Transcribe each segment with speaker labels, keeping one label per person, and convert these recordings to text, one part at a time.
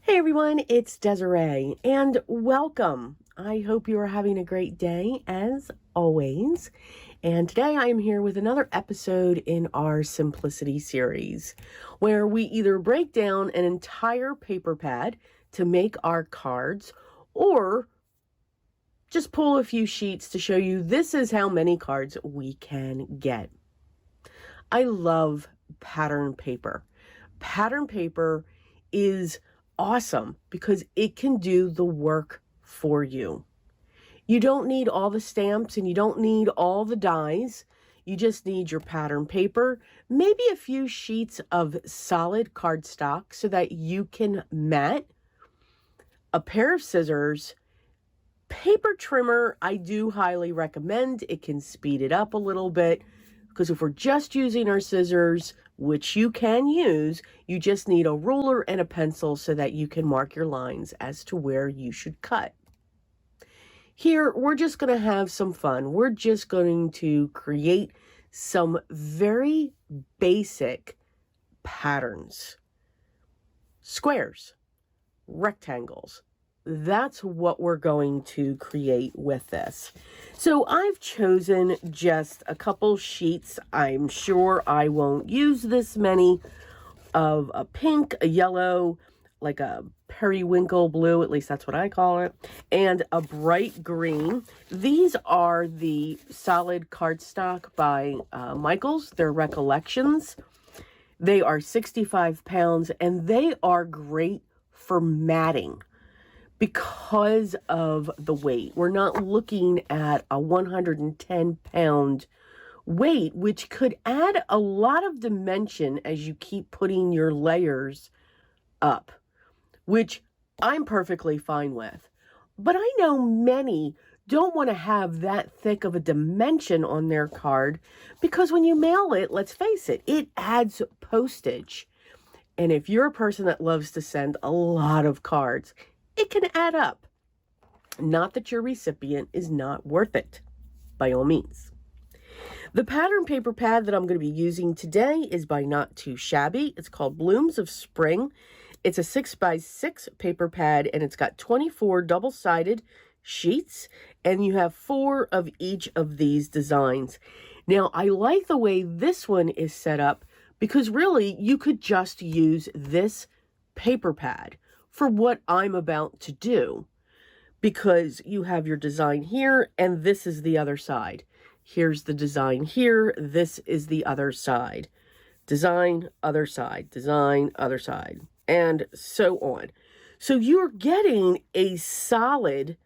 Speaker 1: Hey everyone, it's Desiree and welcome. I hope you are having a great day as always. And today I am here with another episode in our Simplicity series where we either break down an entire paper pad to make our cards or just pull a few sheets to show you this is how many cards we can get. I love pattern paper. Pattern paper is awesome because it can do the work for you. You don't need all the stamps and you don't need all the dies. You just need your pattern paper, maybe a few sheets of solid cardstock so that you can mat, a pair of scissors, paper trimmer. I do highly recommend. It can speed it up a little bit because if we're just using our scissors, which you can use, you just need a ruler and a pencil so that you can mark your lines as to where you should cut. Here, we're just going to have some fun. We're just going to create some very basic patterns. Squares, rectangles. That's what we're going to create with this. So I've chosen just a couple sheets. I'm sure I won't use this many, of a pink, a yellow, like a periwinkle blue, at least that's what I call it, and a bright green. These are the solid cardstock by Michaels. They're Recollections. They are 65 pounds and they are great for matting. Because of the weight, we're not looking at a 110-pound weight, which could add a lot of dimension as you keep putting your layers up, which I'm perfectly fine with. But I know many don't want to have that thick of a dimension on their card because when you mail it, let's face it, it adds postage. And if you're a person that loves to send a lot of cards, it can add up. Not that your recipient is not worth it, by all means. The pattern paper pad that I'm going to be using today is by Not Too Shabby. It's called Blooms of Spring. It's a 6x6 paper pad and it's got 24 double-sided sheets and you have 4 of each of these designs. Now, I like the way this one is set up because really you could just use this paper pad for what I'm about to do, because you have your design here and this is the other side. Here's the design here. This is the other side. Design, other side, design, other side, and so on. So you're getting a solid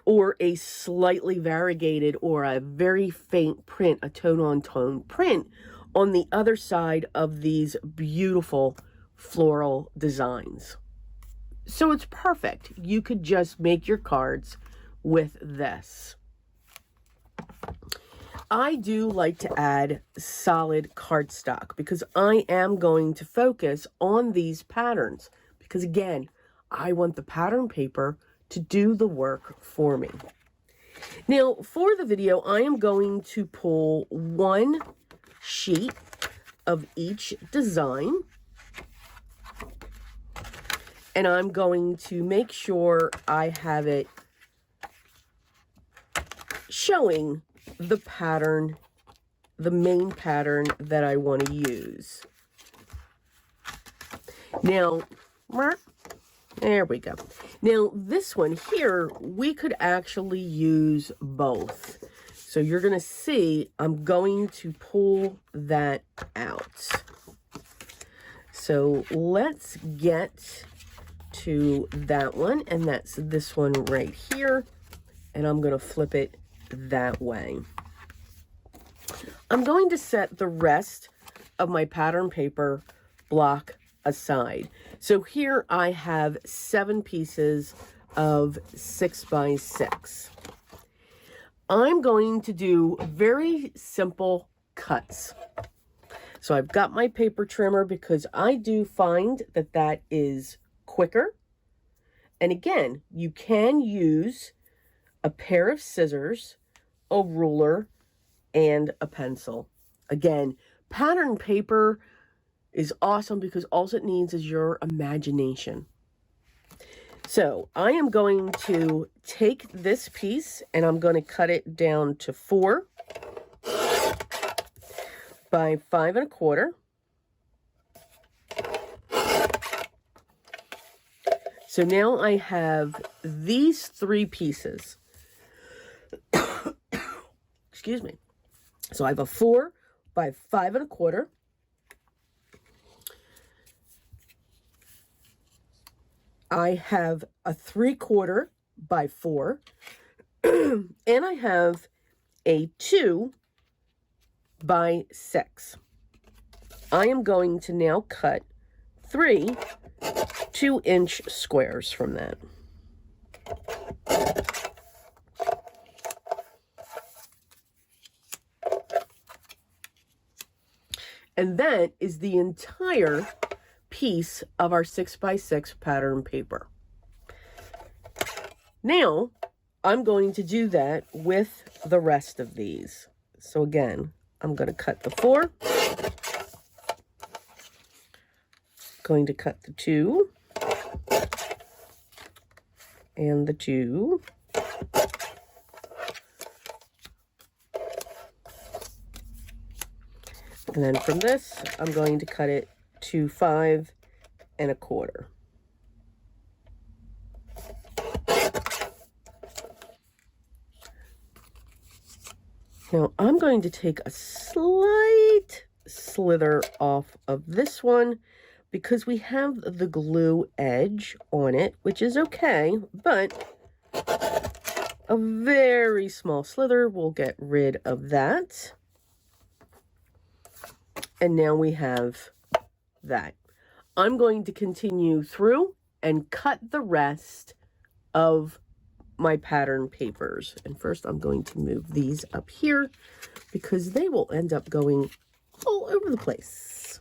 Speaker 1: or a slightly variegated or a very faint print, a tone-on-tone print on the other side of these beautiful floral designs. So it's perfect. You could just make your cards with this. I do like to add solid cardstock because I am going to focus on these patterns because, again, I want the pattern paper to do the work for me. Now, for the video, I am going to pull one sheet of each design. And I'm going to make sure I have it showing the pattern, the main pattern that I want to use. Now, there we go. Now, this one here, we could actually use both. So you're going to see I'm going to pull that out. So let's get to that one, and that's this one right here, and I'm going to flip it that way. I'm going to set the rest of my pattern paper block aside. So here I have 7 pieces of 6x6. I'm going to do very simple cuts. So I've got my paper trimmer because I do find that that is quicker. And again, you can use a pair of scissors, a ruler, and a pencil. Again, pattern paper is awesome because all it needs is your imagination. So I am going to take this piece and I'm going to cut it down to 4 by 5 1/4. So now I have these 3 pieces. Excuse me. So I have a 4 by 5 1/4. I have a 3/4 by 4. And I have a 2 by 6. I am going to now cut 3 2-inch squares from that. And that is the entire piece of our 6x6 pattern paper. Now, I'm going to do that with the rest of these. So again, I'm going to cut the 4. Going to cut the 2. And the 2. And then from this, I'm going to cut it to 5 1/4. Now I'm going to take a slight slither off of this one because we have the glue edge on it, which is okay, but a very small slither will get rid of that. And now we have that. I'm going to continue through and cut the rest of my pattern papers. And first I'm going to move these up here because they will end up going all over the place.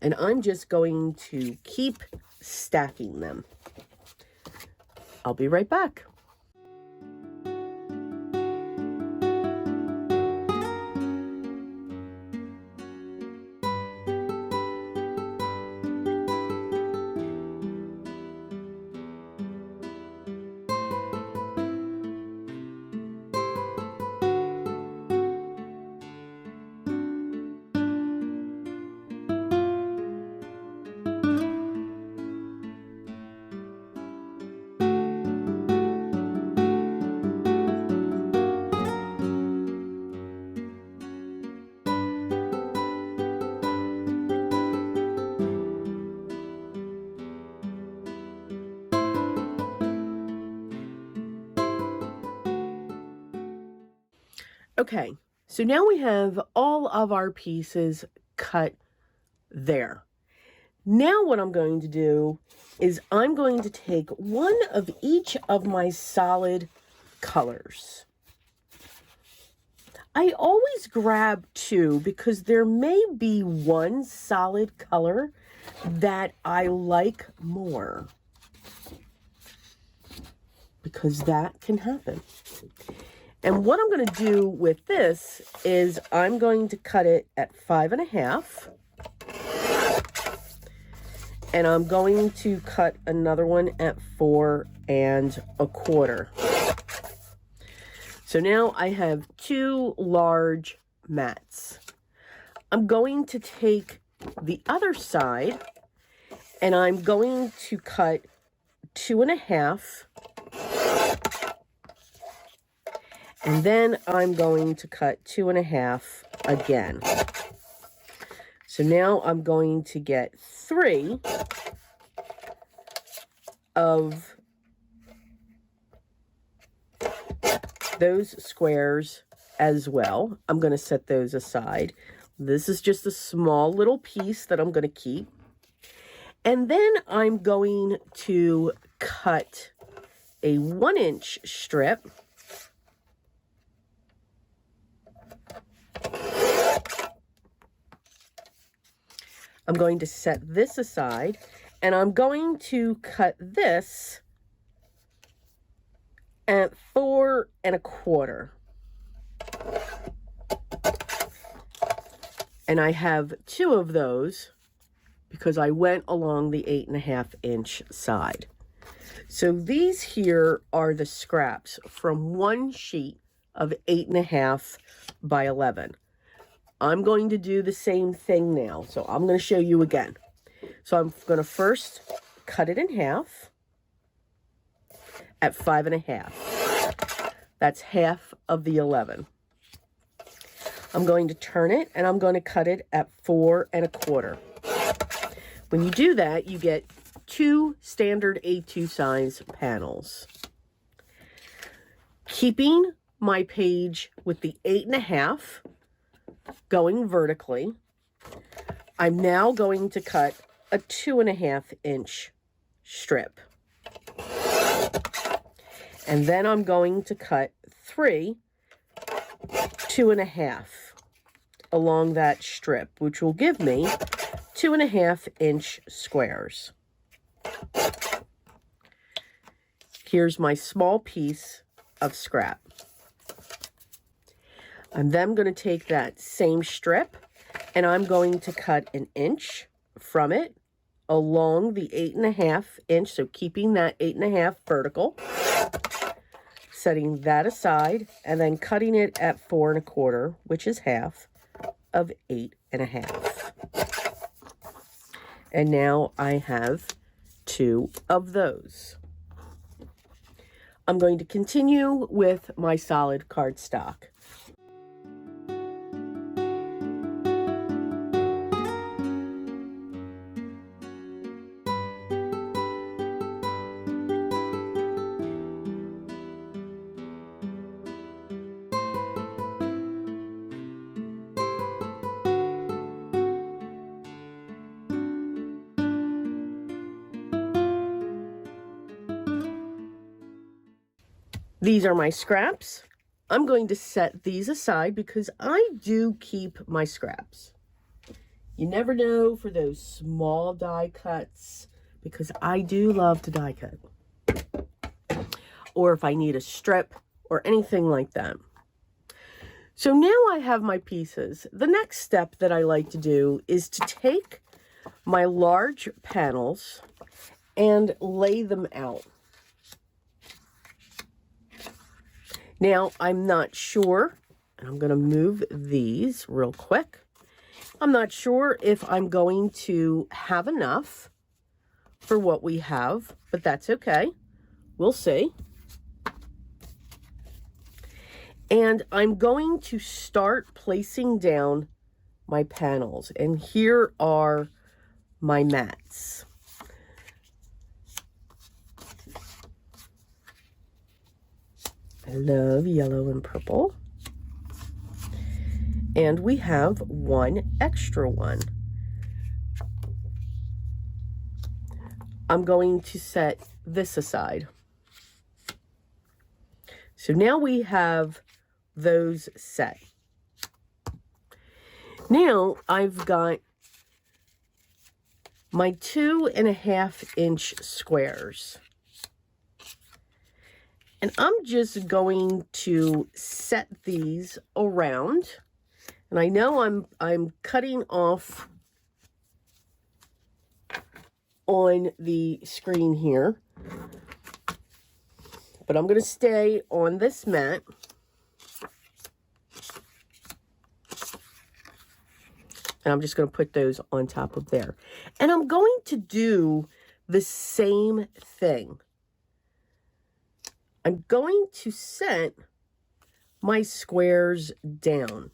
Speaker 1: And I'm just going to keep stacking them. I'll be right back. Okay, so now we have all of our pieces cut there. Now what I'm going to do is I'm going to take one of each of my solid colors. I always grab 2 because there may be one solid color that I like more, because that can happen. And what I'm going to do with this is I'm going to cut it at 5 1/2. And I'm going to cut another one at 4 1/4. So now I have 2 large mats. I'm going to take the other side and I'm going to cut 2 1/2. And then I'm going to cut 2 1/2 again. So now I'm going to get 3 of those squares as well. I'm going to set those aside. This is just a small little piece that I'm going to keep. And then I'm going to cut a 1-inch strip. I'm going to set this aside, and I'm going to cut this at 4 1/4. And I have 2 of those because I went along the 8 1/2 inch side. So these here are the scraps from one sheet of 8.5 by 11. I'm going to do the same thing now. So I'm going to show you again. So I'm going to first cut it in half at 5.5. That's half of the 11. I'm going to turn it and I'm going to cut it at 4.25. When you do that, you get 2 standard A2 size panels. Keeping my page with the 8.5 going vertically, I'm now going to cut a 2.5-inch strip. And then I'm going to cut 3 2.5 along that strip, which will give me 2.5-inch squares. Here's my small piece of scrap. I'm then going to take that same strip and I'm going to cut 1 inch from it along the 8.5-inch, so keeping that 8.5 vertical, setting that aside, and then cutting it at 4.25, which is half of 8.5. And now I have 2 of those. I'm going to continue with my solid cardstock. These are my scraps. I'm going to set these aside because I do keep my scraps. You never know for those small die cuts, because I do love to die cut. Or if I need a strip or anything like that. So now I have my pieces. The next step that I like to do is to take my large panels and lay them out. Now, I'm not sure, and I'm going to move these real quick. I'm not sure if I'm going to have enough for what we have, but that's okay. We'll see. And I'm going to start placing down my panels. And here are my mats. I love yellow and purple. And we have one extra one. I'm going to set this aside. So now we have those set. Now I've got my 2.5-inch squares. And I'm just going to set these around. And I know I'm cutting off on the screen here, but I'm going to stay on this mat. And I'm just going to put those on top of there. And I'm going to do the same thing. I'm going to set my squares down.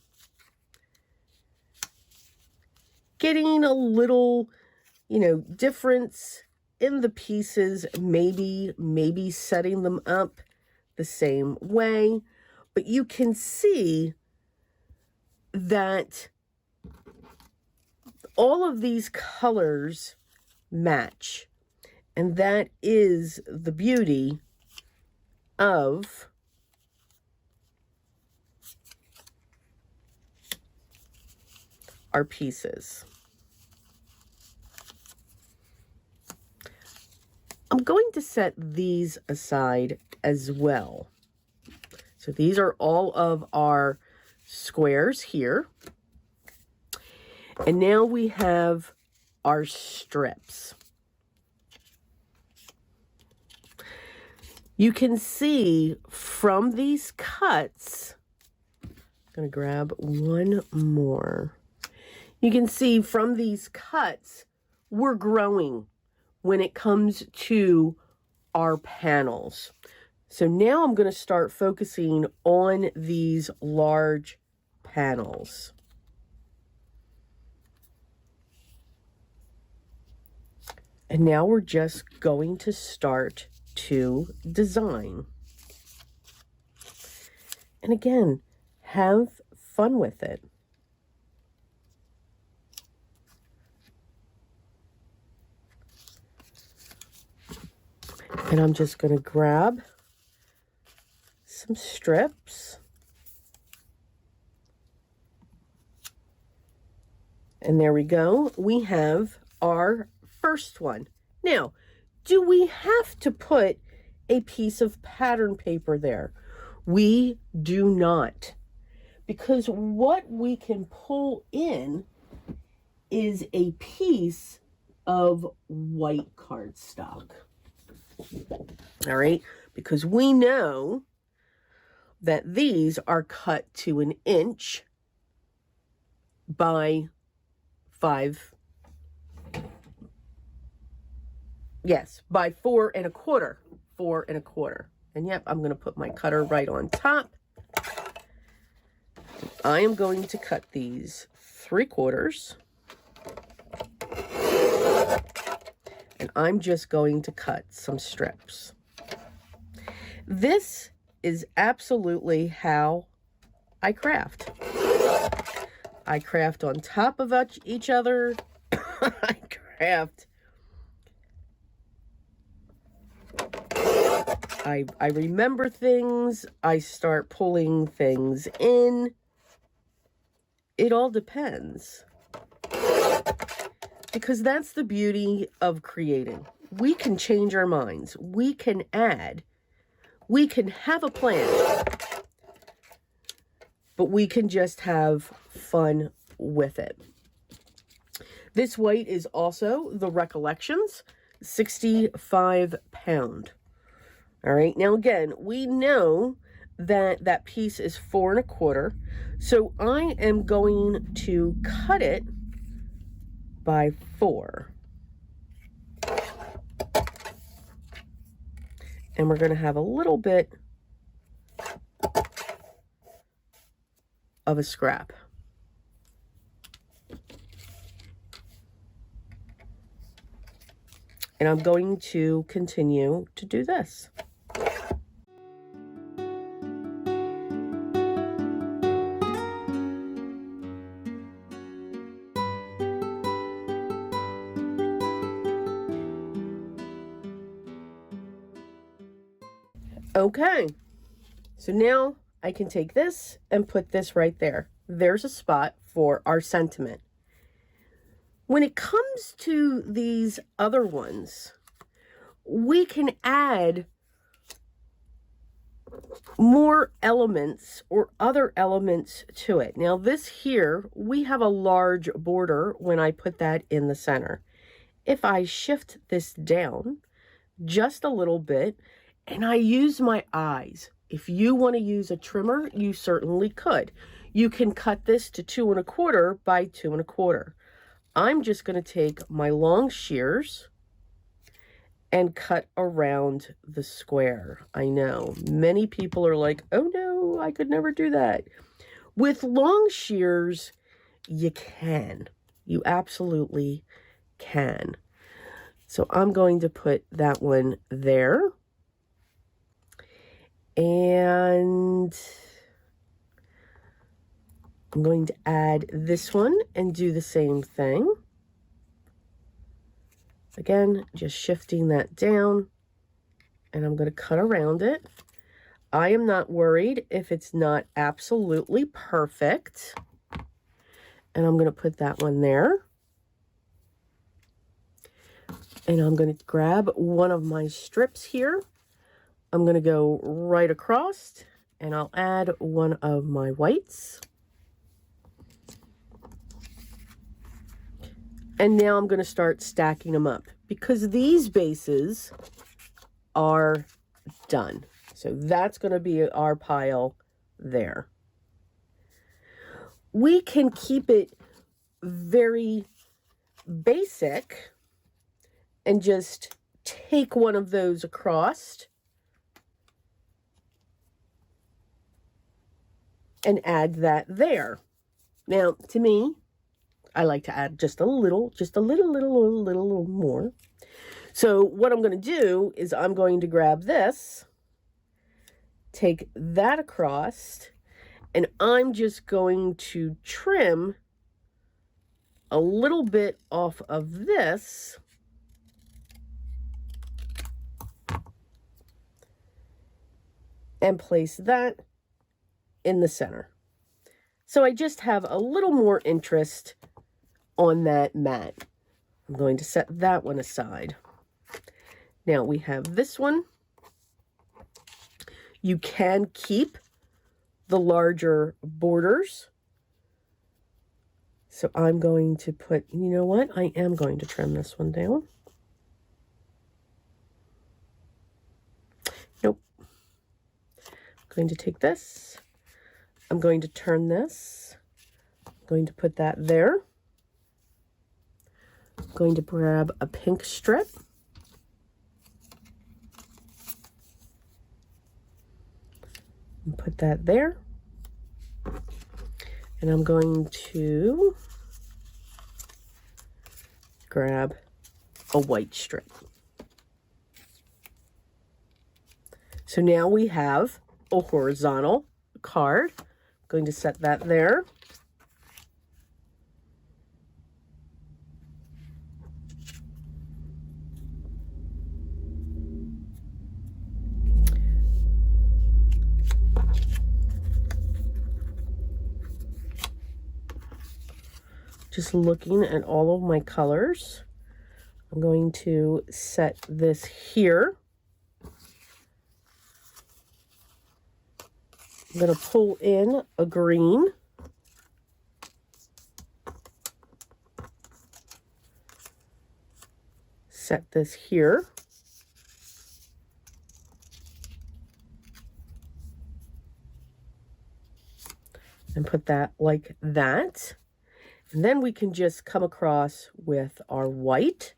Speaker 1: Getting a little, difference in the pieces, maybe setting them up the same way. But you can see that all of these colors match. And that is the beauty of our pieces. I'm going to set these aside as well. So these are all of our squares here. And now we have our strips. You can see from these cuts, I'm going to grab one more. You can see from these cuts, we're growing when it comes to our panels. So now I'm going to start focusing on these large panels. And now we're just going to start to design. And again, have fun with it. And I'm just going to grab some strips. And there we go. We have our first one. Now, do we have to put a piece of pattern paper there? We do not. Because what we can pull in is a piece of white cardstock. All right, because we know that these are cut to 1 inch by 5. Yes, by 4 1/4. 4 1/4. And yep, I'm going to put my cutter right on top. I am going to cut these 3/4. And I'm just going to cut some strips. This is absolutely how I craft. I craft on top of each other. I craft. I remember things. I start pulling things in. It all depends. Because that's the beauty of creating. We can change our minds. We can add. We can have a plan. But we can just have fun with it. This white is also the Recollections, 65 pound. All right, now again, we know that that piece is 4 1/4. So I am going to cut it by 4. And we're going to have a little bit of a scrap. And I'm going to continue to do this. Okay, so now I can take this and put this right there. There's a spot for our sentiment. When it comes to these other ones, we can add more elements or other elements to it. Now this here, we have a large border when I put that in the center. If I shift this down just a little bit, and I use my eyes. If you want to use a trimmer, you certainly could. You can cut this to 2 1/4 by 2 1/4. I'm just going to take my long shears and cut around the square. I know many people are like, oh no, I could never do that. With long shears, you can. You absolutely can. So I'm going to put that one there. And I'm going to add this one and do the same thing. Again, just shifting that down, and I'm going to cut around it. I am not worried if it's not absolutely perfect. And I'm going to put that one there. And I'm going to grab one of my strips here. I'm going to go right across, and I'll add one of my whites. And now I'm going to start stacking them up, because these bases are done. So that's going to be our pile there. We can keep it very basic and just take one of those across and add that there. Now, to me, I like to add just a little more. So what I'm going to do is I'm going to grab this, take that across, and I'm just going to trim a little bit off of this and place that in the center. So I just have a little more interest on that mat. I'm going to set that one aside. Now we have this one. You can keep the larger borders. So I'm going to put, you know what? I am going to trim this one down. Nope. I'm going to take this. I'm going to turn this. I'm going to put that there. I'm going to grab a pink strip. And put that there. And I'm going to grab a white strip. So now we have a horizontal card. I'm going to set that there. Just looking at all of my colors. I'm going to set this here. I'm going to pull in a green. Set this here. And put that like that. And then we can just come across with our white.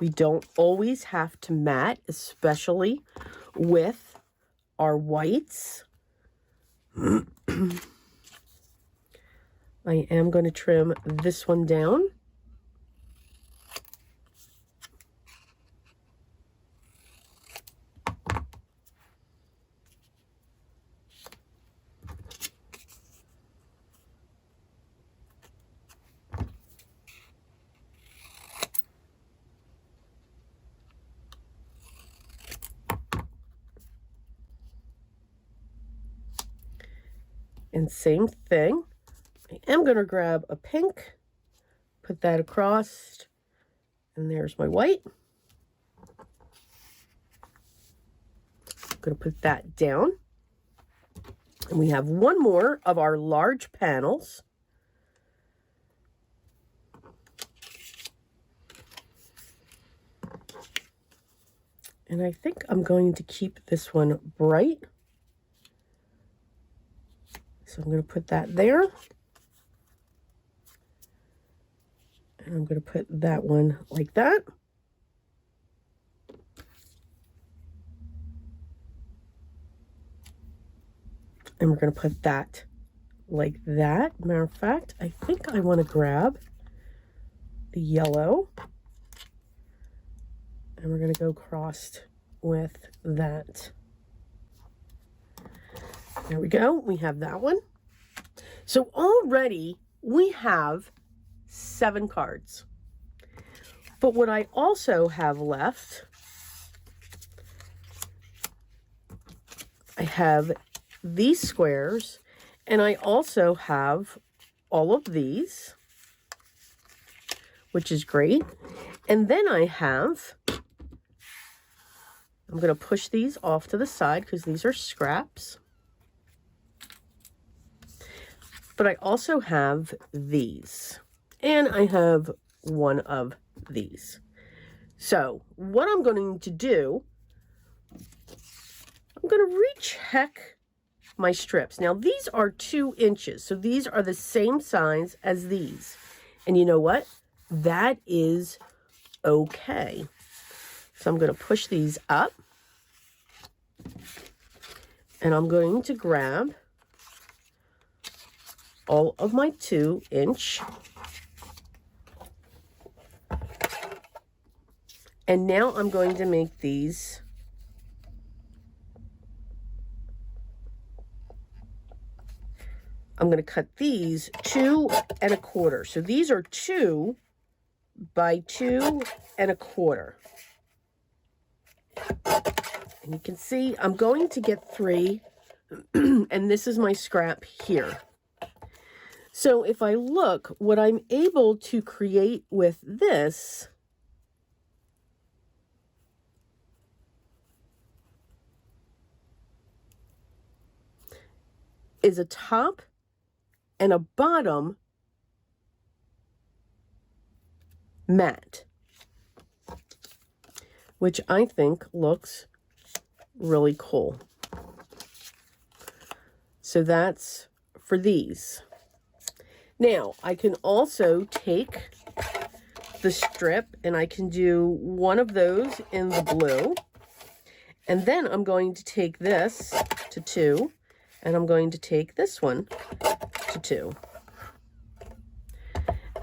Speaker 1: We don't always have to mat, especially with our whites. I am going to trim this one down. And same thing, I am going to grab a pink, put that across, and there's my white. I'm going to put that down. And we have one more of our large panels. And I think I'm going to keep this one bright. So I'm going to put that there. And I'm going to put that one like that. And we're going to put that like that. Matter of fact, I think I want to grab the yellow. And we're going to go crossed with that. There we go. We have that one. So already we have 7 cards. But what I also have left, I have these squares, and I also have all of these, which is great. And then I have, I'm going to push these off to the side because these are scraps. But I also have these, and I have one of these. So what I'm going to do going to recheck my strips. Now, these are 2 inches, so these are the same size as these. And you know what? That is okay. So I'm going to push these up. And I'm going to grab all of my 2-inch. And now I'm going to make these I'm going to cut these 2 1/4. So these are 2 by 2 1/4. And you can see I'm going to get 3, and this is my scrap here. So if I look, what I'm able to create with this is a top and a bottom mat, which I think looks really cool. So that's for these. Now, I can also take the strip and I can do one of those in the blue. And then I'm going to take this to 2, and I'm going to take this one to 2.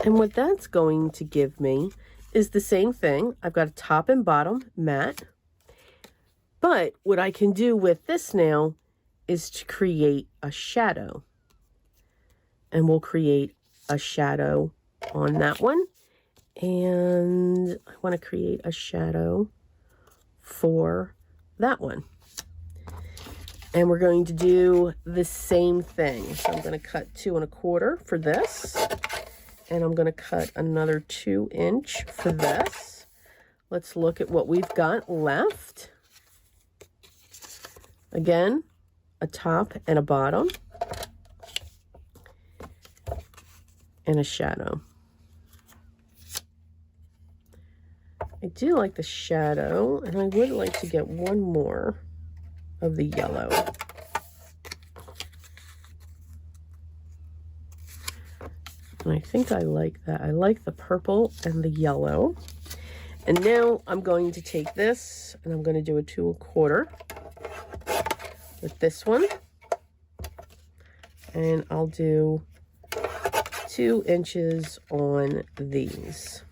Speaker 1: And what that's going to give me is the same thing. I've got a top and bottom mat. But what I can do with this now is to create a shadow. And we'll create a shadow on that one. And I want to create a shadow for that one. And we're going to do the same thing. So I'm going to cut 2 1/4 for this. And I'm going to cut another 2 inch for this. Let's look at what we've got left. Again, a top and a bottom. And a shadow. I do like the shadow, and I would like to get one more of the yellow. And I think I like that. I like the purple and the yellow. And now I'm going to take this, and I'm going to do a 2 1/4 with this one. And I'll do 2 inches on these.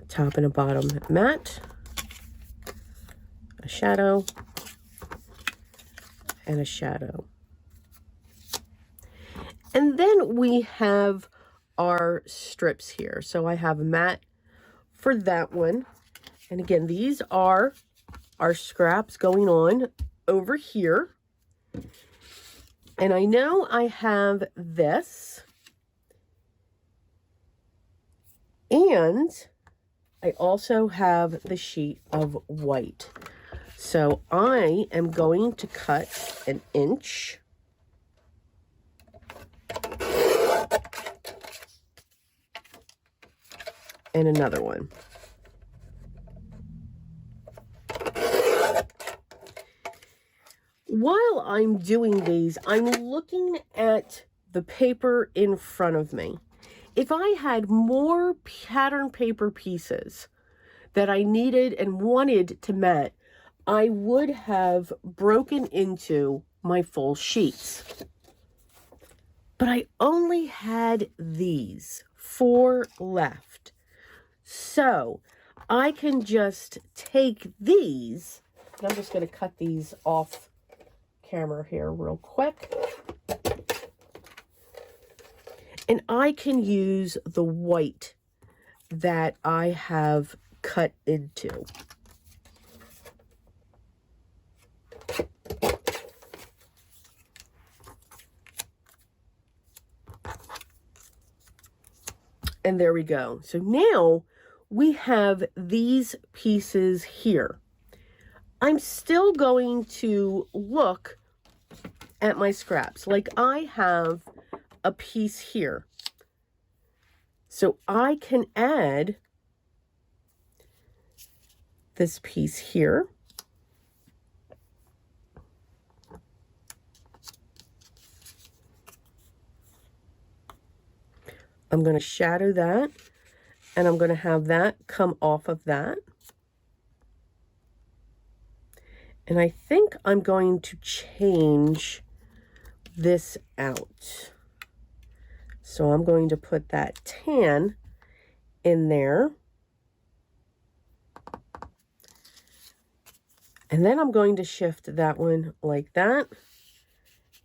Speaker 1: Top and a bottom mat, a shadow, and a shadow. And then we have our strips here. So I have a mat for that one. And again, these are our scraps going on over here. And I know I have this. And I also have the sheet of white. So I am going to cut 1 inch. And another one. While I'm doing these, I'm looking at the paper in front of me. If I had more pattern paper pieces that I needed and wanted to mat, I would have broken into my full sheets. But I only had these 4 left. So I can just take these, and I'm just going to cut these off camera here real quick. And I can use the white that I have cut into. And there we go. So now we have these pieces here. I'm still going to look at my scraps. Like I have a piece here So I can add this piece here. I'm going to shadow that, and I'm going to have that come off of that. And I think I'm going to change this out. So I'm going to put that tan in there. And then I'm going to shift that one like that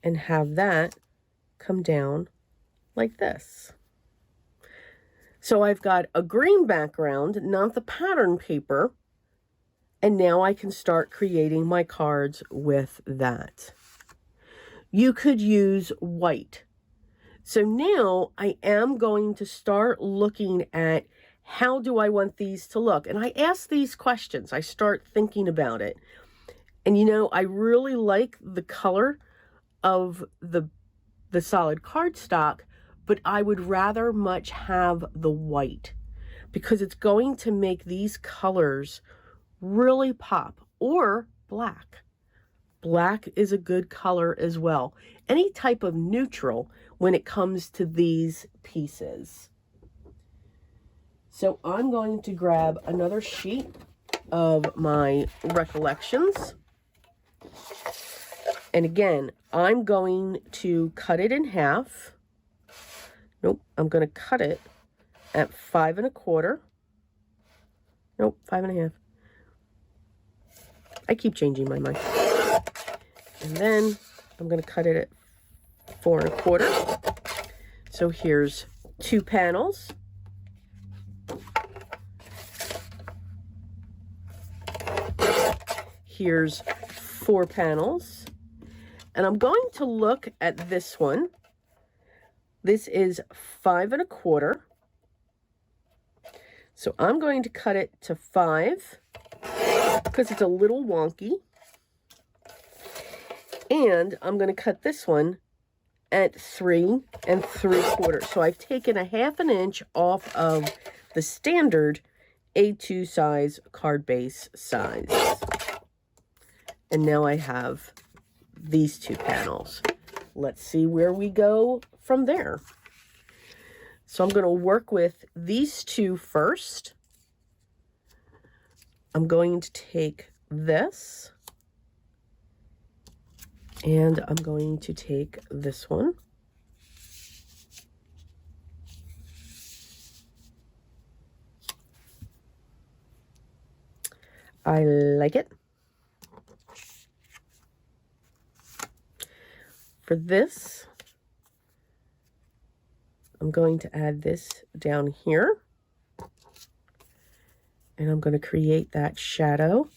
Speaker 1: and have that come down like this. So I've got a green background, not the pattern paper, and now I can start creating my cards with that. You could use white. So now I am going to start looking at how do I want these to look? And I ask these questions. I start thinking about it. And you know, I really like the color of the solid cardstock, but I would rather much have the white because it's going to make these colors really pop. Or black. Black is a good color as well. Any type of neutral when it comes to these pieces. So I'm going to grab another sheet of my recollections. And again, I'm going to cut it in half. Nope, I'm going to cut it at 5 1/4. Nope, 5 1/2. I keep changing my mind. And then I'm going to cut it at 4 1/4. So here's 2 panels. Here's 4 panels. And I'm going to look at this one. This is 5 1/4. So I'm going to cut it to 5 because it's a little wonky. And I'm going to cut this one at 3 3/4. So I've taken a 1/2 inch off of the standard A2 size card base size. And now I have these 2 panels. Let's see where we go from there. So I'm going to work with these 2 first. I'm going to take this. And I'm going to take this one. I like it. For this, I'm going to add this down here. And I'm going to create that shadow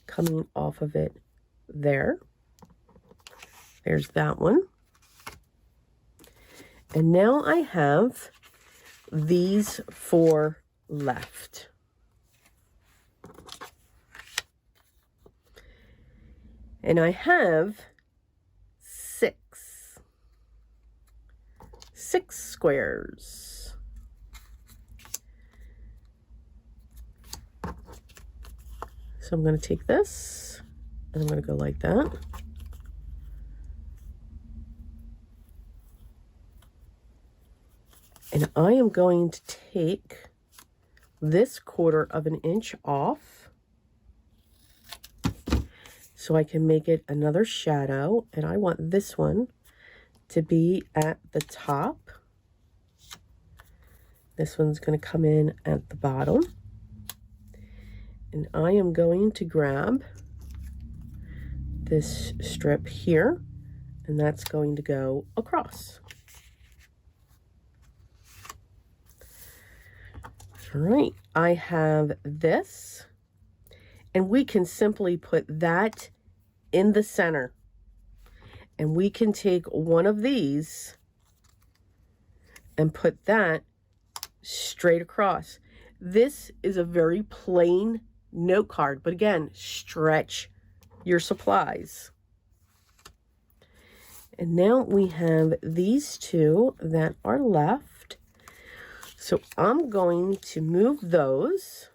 Speaker 1: coming off of it there. There's that one. And now I have these 4 left. And I have 6 squares. So I'm going to take this and I'm going to go like that. And I am going to take this 1/4 of an inch off so I can make it another shadow. And I want this one to be at the top. This one's going to come in at the bottom. And I am going to grab this strip here, and that's going to go across. All right, I have this, and we can simply put that in the center. And we can take one of these and put that straight across. This is a very plain note card, but again, stretch your supplies. And now we have these 2 that are left. So I'm going to move those.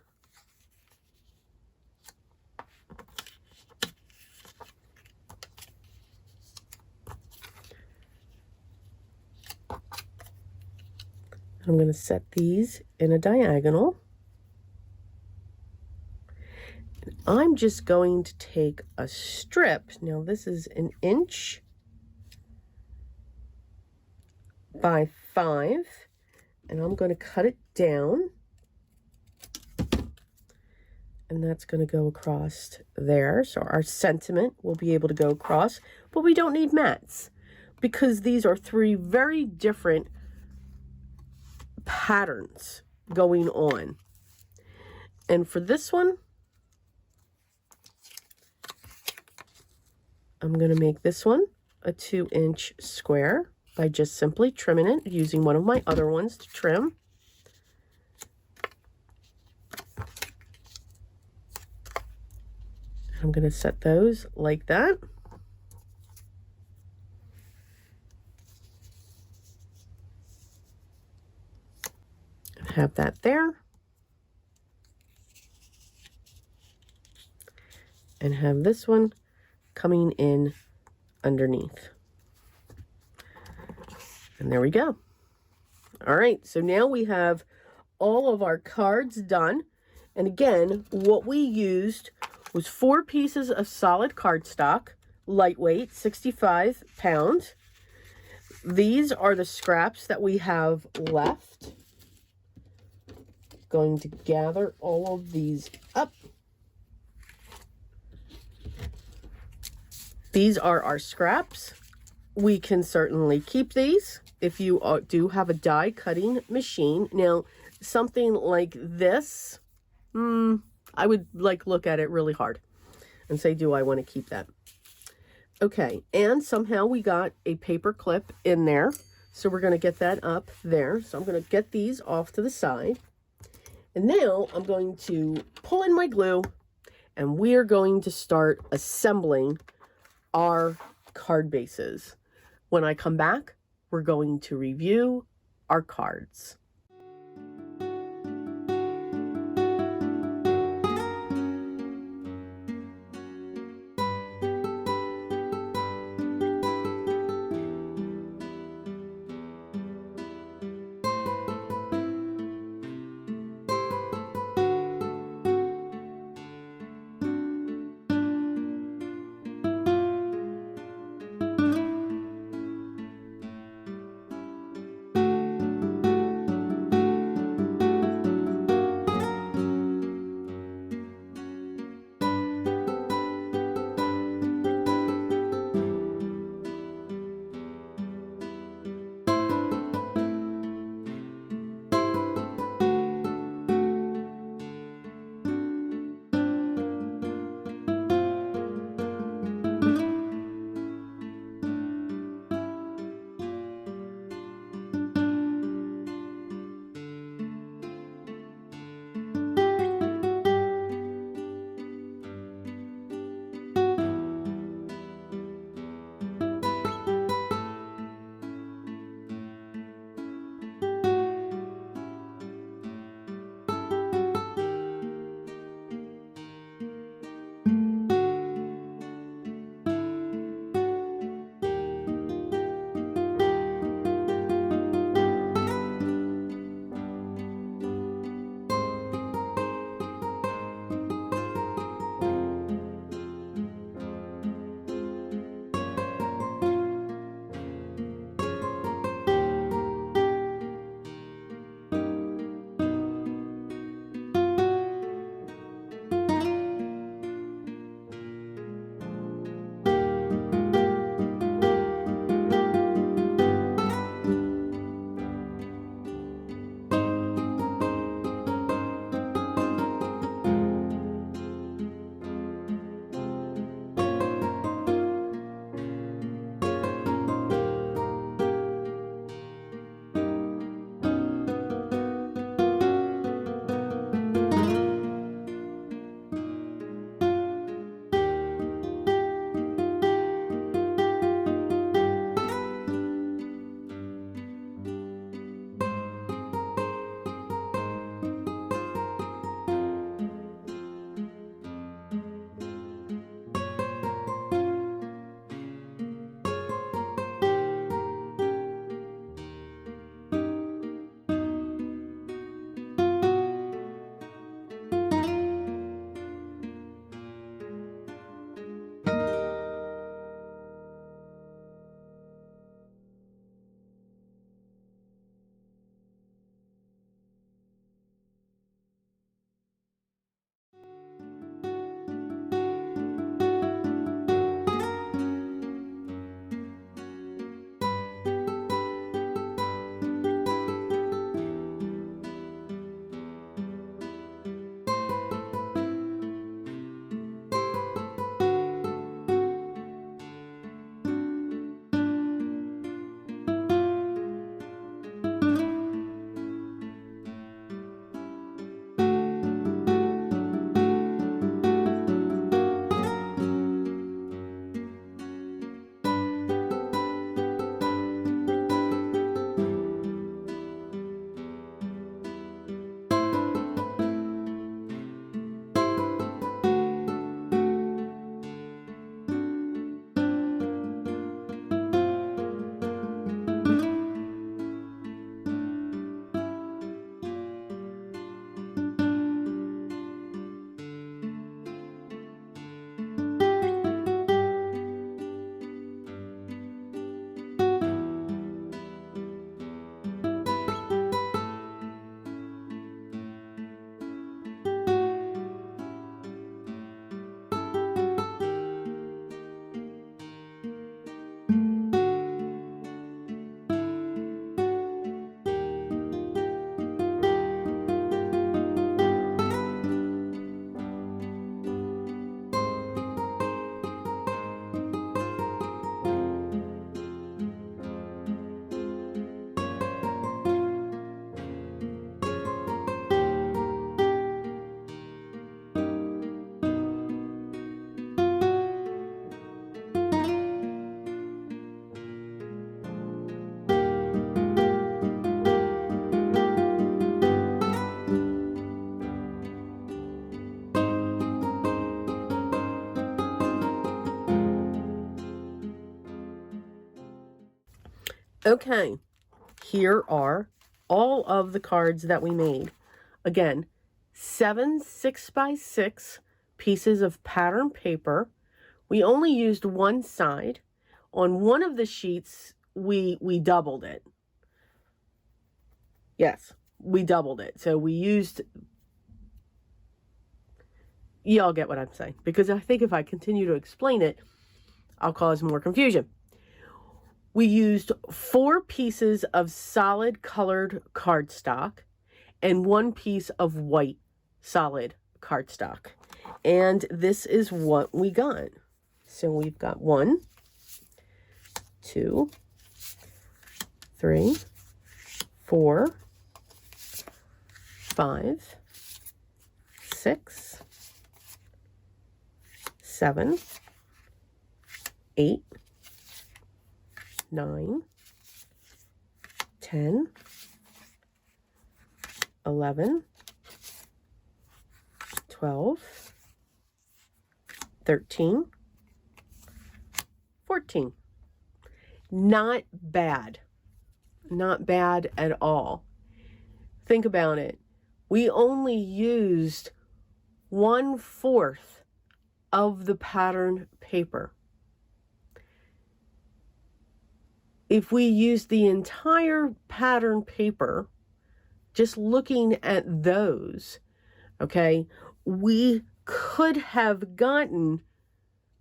Speaker 1: I'm going to set these in a diagonal. I'm just going to take a strip. Now this is 1 inch by 5, and I'm going to cut it down. And that's going to go across there. So our sentiment will be able to go across, but we don't need mats because these are 3 very different patterns going on. And for this one, I'm going to make this one a 2-inch square by just simply trimming it using one of my other ones to trim. I'm going to set those like that. Have that there. And have this one coming in underneath. And there we go. All right, so now we have all of our cards done. And again, what we used was 4 pieces of solid cardstock, lightweight, 65 pounds. These are the scraps that we have left. Going to gather all of these up. These are our scraps. We can certainly keep these if you do have a die cutting machine. Now, something like this, I would look at it really hard and say, do I want to keep that? Okay, and somehow we got a paper clip in there. So we're going to get that up there. So I'm going to get these off to the side. And now I'm going to pull in my glue and we're going to start assembling our card bases. When I come back, we're going to review our cards. Okay, here are all of the cards that we made. Again, 7 6x6 pieces of pattern paper. We only used one side. On one of the sheets, we doubled it. Yes, we doubled it. So we used, y'all get what I'm saying, because I think if I continue to explain it, I'll cause more confusion. We used 4 pieces of solid colored cardstock and 1 piece of white solid cardstock. And this is what we got. So we've got 1, 2, 3, 4, 5, 6, 7, 8, 9, 10, 11, 12, 13, 14. Not bad. Not bad at all. Think about it. We only used 1/4 of the pattern paper. If we used the entire pattern paper, just looking at those, okay, we could have gotten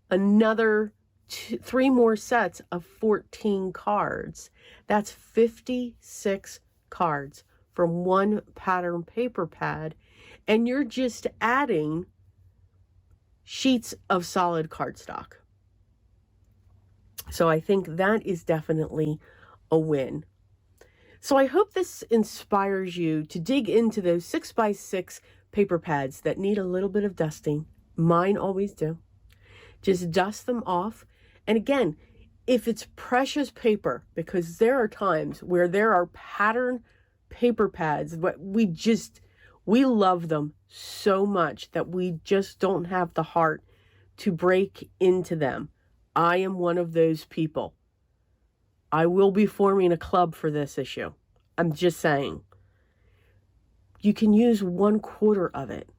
Speaker 1: another 3 more sets of 14 cards. That's 56 cards from one pattern paper pad, and you're just adding sheets of solid cardstock. So I think that is definitely a win. So I hope this inspires you to dig into those 6x6 paper pads that need a little bit of dusting. Mine always do. Just dust them off. And again, if it's precious paper, because there are times where there are pattern paper pads, but we love them so much that we just don't have the heart to break into them. I am one of those people. I will be forming a club for this issue. I'm just saying. You can use 1/4 of it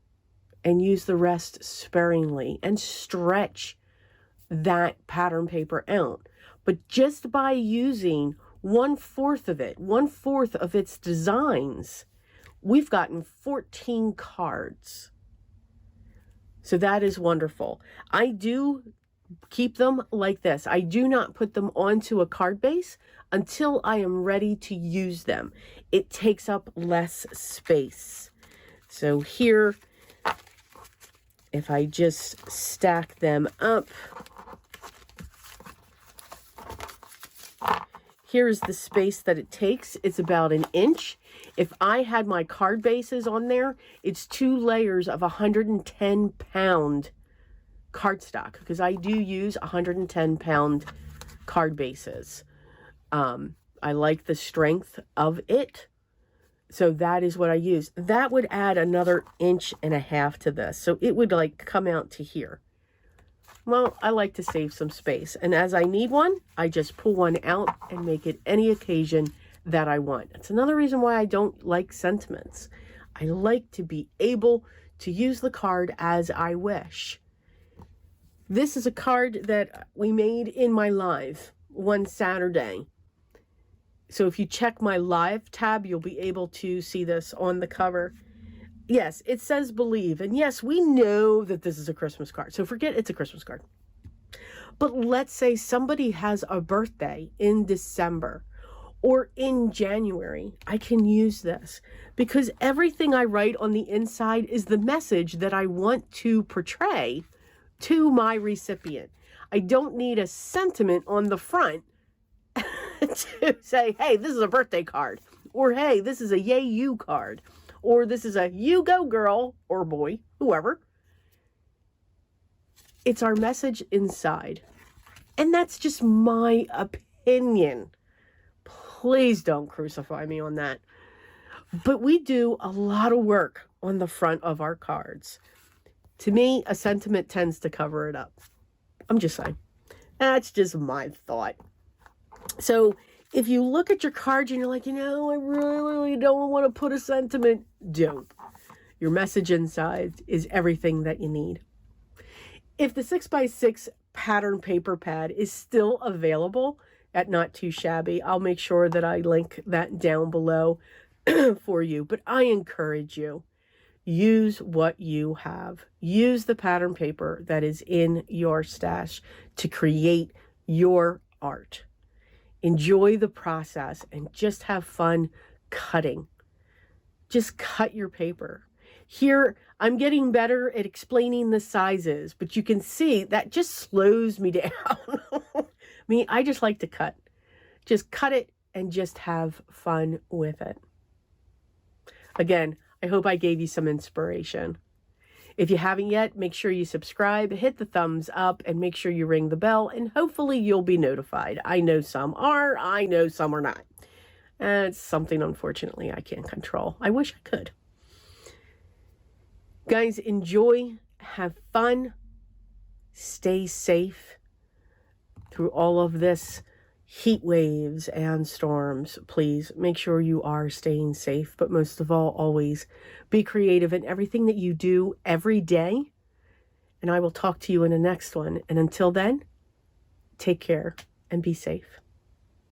Speaker 1: and use the rest sparingly and stretch that pattern paper out. But just by using 1/4 of it, 1/4 of its designs, we've gotten 14 cards. So that is wonderful. I do keep them like this. I do not put them onto a card base until I am ready to use them. It takes up less space. So here, if I just stack them up, here's the space that it takes. It's about 1 inch. If I had my card bases on there, it's 2 layers of 110-pound cardstock, because I do use 110-pound card bases. I like the strength of it, so that is what I use. That would add another 1.5 inches to this, so it would like come out to here. Well, I like to save some space, and as I need one, I just pull one out and make it any occasion that I want. That's another reason why I don't like sentiments. I like to be able to use the card as I wish. This is a card that we made in my live one Saturday. So if you check my live tab, you'll be able to see this on the cover. Yes, it says believe. And yes, we know that this is a Christmas card. So forget it's a Christmas card. But let's say somebody has a birthday in December or in January. I can use this because everything I write on the inside is the message that I want to portray to my recipient. I don't need a sentiment on the front to say, hey, this is a birthday card, or hey, this is a yay you card, or this is a you go girl or boy, whoever. It's our message inside. And that's just my opinion. Please don't crucify me on that. But we do a lot of work on the front of our cards. To me, a sentiment tends to cover it up. I'm just saying. That's just my thought. So If you look at your cards and you're like, I really don't want to put a sentiment, don't. Your message inside is everything that you need. If the 6x6 pattern paper pad is still available at Not Too Shabby, I'll make sure that I link that down below for you. But I encourage you, use what you have. Use the pattern paper that is in your stash to create your art. Enjoy the process and just have fun cutting. Just cut your paper. Here, I'm getting better at explaining the sizes, but you can see that just slows me down. I just like to cut. Just cut it and just have fun with it. Again, I hope I gave you some inspiration. If you haven't yet, make sure you subscribe, hit the thumbs up, and make sure you ring the bell, and hopefully you'll be notified. I know some are, I know some are not. It's something, unfortunately, I can't control. I wish I could. Guys, enjoy, have fun, stay safe through all of this heat waves and storms. Please make sure you are staying safe, but most of all, always be creative in everything that you do every day. And I will talk to you in the next one. And until then, take care and be safe.